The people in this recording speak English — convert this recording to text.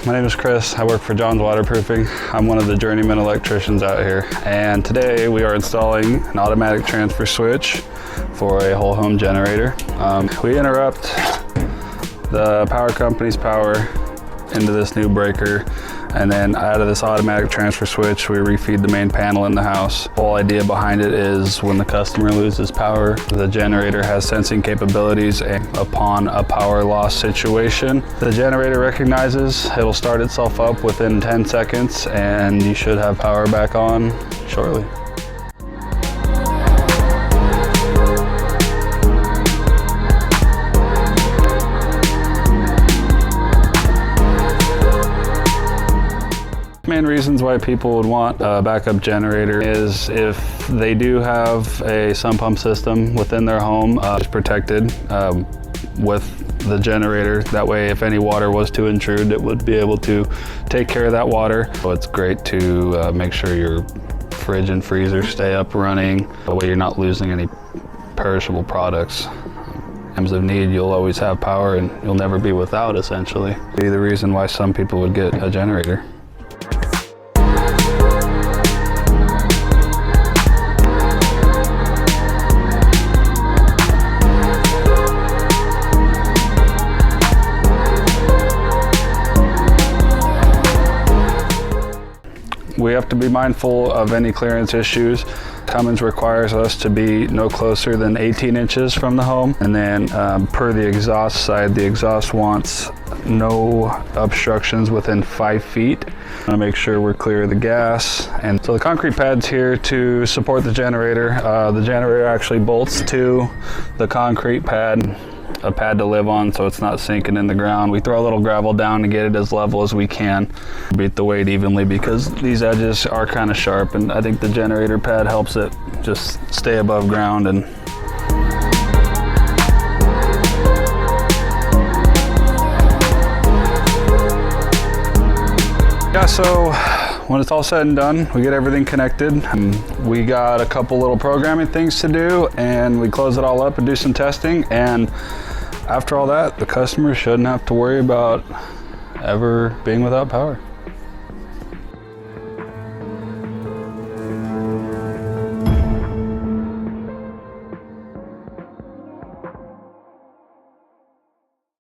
my name is Chris. I work for John's Waterproofing. I'm one of the journeyman electricians out here. And today we are installing an automatic transfer switch for a whole home generator. We interrupt the power company's power into this new breaker, and then out of this automatic transfer switch, we refeed the main panel in the house. The whole idea behind it is when the customer loses power, the generator has sensing capabilities, and upon a power loss situation, the generator recognizes, it'll start itself up within 10 seconds, and you should have power back on shortly. Main reasons why people would want a backup generator is if they do have a sump pump system within their home, it's protected with the generator. That way, if any water was to intrude, it would be able to take care of that water. So it's great to make sure your fridge and freezer stay up running. That way you're not losing any perishable products. In times of need, you'll always have power and you'll never be without, essentially. Be the reason why some people would get a generator. We have to be mindful of any clearance issues. Cummins requires us to be no closer than 18 inches from the home. And then per the exhaust side, the exhaust wants no obstructions within 5 feet. I want to make sure we're clear of the gas. And so the concrete pad's here to support the generator. The generator actually bolts to the concrete pad, a pad to live on so it's not sinking in the ground. We throw a little gravel down to get it as level as we can. Beat the weight evenly because these edges are kind of sharp, and I think the generator pad helps it just stay above ground. And yeah, so when it's all said and done, we get everything connected. We got a couple little programming things to do, and we close it all up and do some testing. And after all that, the customer shouldn't have to worry about ever being without power.